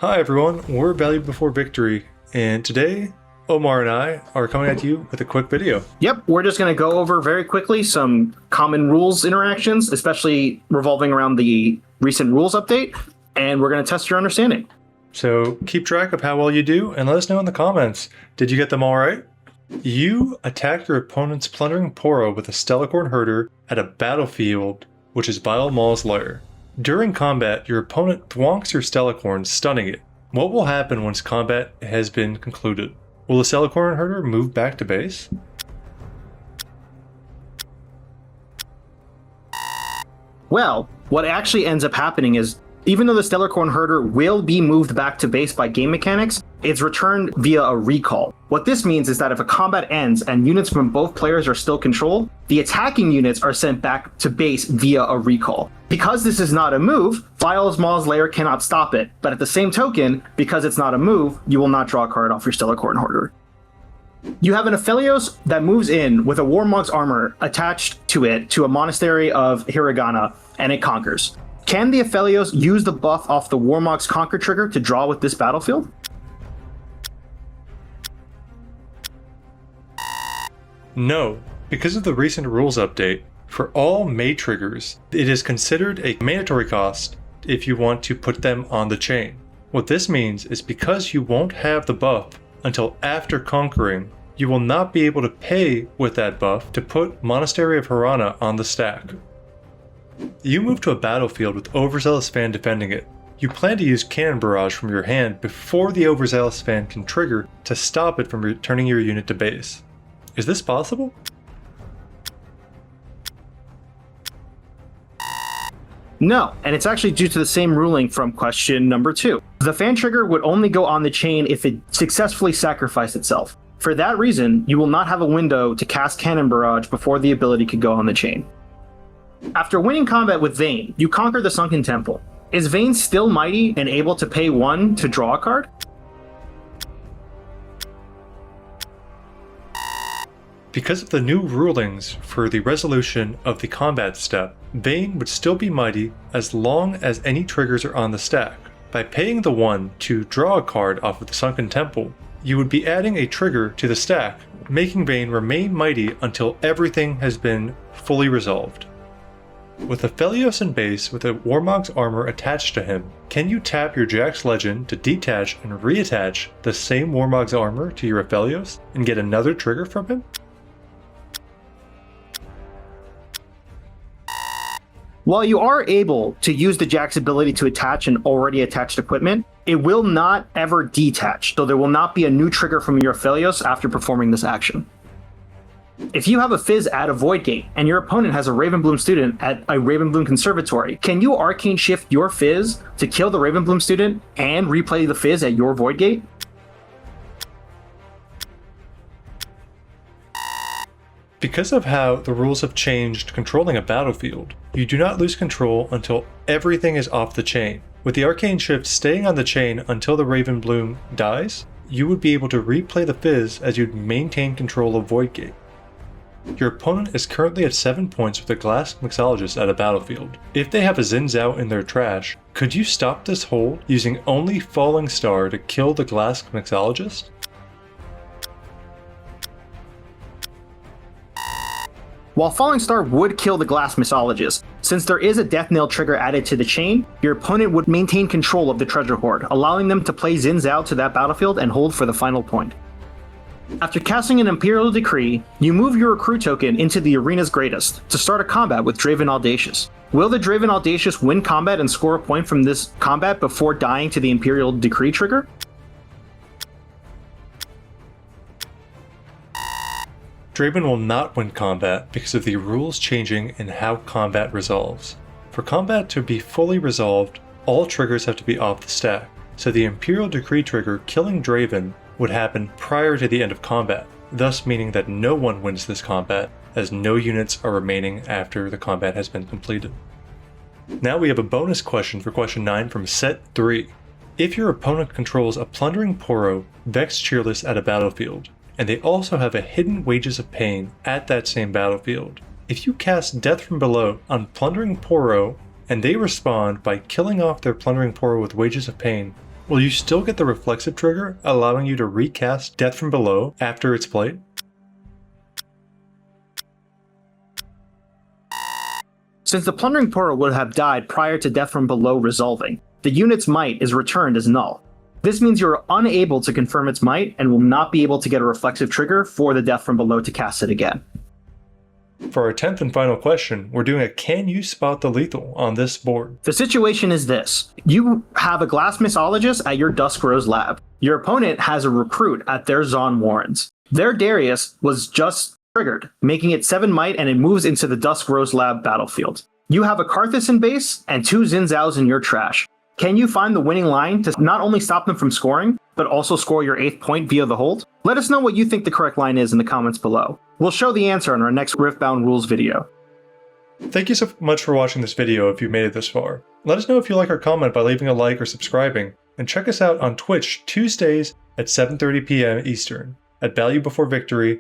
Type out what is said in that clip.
Hi everyone, we're Value Before Victory, and today Omar and I are coming at you with a quick video. Yep, we're just going to go over very quickly some common rules interactions, especially revolving around the recent rules update, and we're going to test your understanding. So keep track of how well you do and let us know in the comments. Did you get them all right? You attack your opponent's plundering Poro with a Stellarcorn Herder at a battlefield, which is Vile Maul's lair. During combat, your opponent thwonks your Stellarcorn, stunning it. What will happen once combat has been concluded? Will the Stellarcorn Herder move back to base? Well, what actually ends up happening is, even though the Stellarcorn Herder will be moved back to base by game mechanics, it's returned via a recall. What this means is that if a combat ends and units from both players are still controlled, the attacking units are sent back to base via a recall. Because this is not a move, Vile Maul's lair cannot stop it, but at the same token, because it's not a move, you will not draw a card off your Stellarcorn Herder. You have an Aphelios that moves in with a Warmog's armor attached to it to a monastery of Hiragana, and it conquers. Can the Aphelios use the buff off the Warmog's Conquer trigger to draw with this battlefield? No, because of the recent rules update, for all May triggers, it is considered a mandatory cost if you want to put them on the chain. What this means is because you won't have the buff until after conquering, you will not be able to pay with that buff to put Monastery of Hiragana on the stack. You move to a battlefield with Overzealous Fan defending it. You plan to use Cannon Barrage from your hand before the Overzealous Fan can trigger to stop it from returning your unit to base. Is this possible? No, and it's actually due to the same ruling from question number 2. The fan trigger would only go on the chain if it successfully sacrificed itself. For that reason, you will not have a window to cast Cannon Barrage before the ability could go on the chain. After winning combat with Vayne, you conquer the Sunken Temple. Is Vayne still mighty and able to pay 1 to draw a card? Because of the new rulings for the resolution of the combat step, Vayne would still be mighty as long as any triggers are on the stack. By paying the 1 to draw a card off of the Sunken Temple, you would be adding a trigger to the stack, making Vayne remain mighty until everything has been fully resolved. With Aphelios in base with a Warmog's armor attached to him, can you tap your Jax Legend to detach and reattach the same Warmog's armor to your Aphelios and get another trigger from him? While you are able to use the Jax ability to attach an already attached equipment, it will not ever detach, so there will not be a new trigger from your Aphelios after performing this action. If you have a Fizz at a Void Gate, and your opponent has a Ravenbloom student at a Ravenbloom Conservatory, can you Arcane Shift your Fizz to kill the Ravenbloom student and replay the Fizz at your Void Gate? Because of how the rules have changed controlling a battlefield, you do not lose control until everything is off the chain. With the Arcane Shift staying on the chain until the Ravenbloom dies, you would be able to replay the Fizz as you'd maintain control of Void Gate. Your opponent is currently at 7 points with a Glass Mixologist at a battlefield. If they have a Xin Zhao in their trash, could you stop this hold using only Falling Star to kill the Glass Mixologist? While Falling Star would kill the Glass Mixologist, since there is a Death Nail trigger added to the chain, your opponent would maintain control of the Treasure Hoard, allowing them to play Xin Zhao to that battlefield and hold for the final point. After casting an Imperial Decree, you move your recruit token into the Arena's Greatest to start a combat with Draven Audacious. Will the Draven Audacious win combat and score a point from this combat before dying to the Imperial Decree trigger? Draven will not win combat because of the rules changing in how combat resolves. For combat to be fully resolved, all triggers have to be off the stack, so the Imperial Decree trigger killing Draven would happen prior to the end of combat, thus meaning that no one wins this combat, as no units are remaining after the combat has been completed. Now we have a bonus question for question 9 from set 3. If your opponent controls a plundering Poro, Vex Cheerless at a battlefield, and they also have a hidden Wages of Pain at that same battlefield, if you cast Death from Below on plundering Poro, and they respond by killing off their plundering Poro with Wages of Pain, will you still get the reflexive trigger, allowing you to recast Death from Below after its played? Since the Plundering Portal would have died prior to Death from Below resolving, the unit's might is returned as null. This means you are unable to confirm its might and will not be able to get a reflexive trigger for the Death from Below to cast it again. For our 10th and final question, we're doing a can you spot the lethal on this board? The situation is this. You have a glass mixologist at your Dusk Rose lab. Your opponent has a recruit at their Zon Warrens. Their Darius was just triggered, making it 7 might, and it moves into the Dusk Rose lab battlefield. You have a Karthus in base and 2 Xin Zhaos in your trash. Can you find the winning line to not only stop them from scoring, but also score your 8th point via the hold? Let us know what you think the correct line is in the comments below. We'll show the answer in our next Riftbound rules video. Thank you so much for watching this video if you made it this far. Let us know if you like our comment by leaving a like or subscribing, and check us out on Twitch Tuesdays at 7:30 p.m. Eastern at Value Before Victory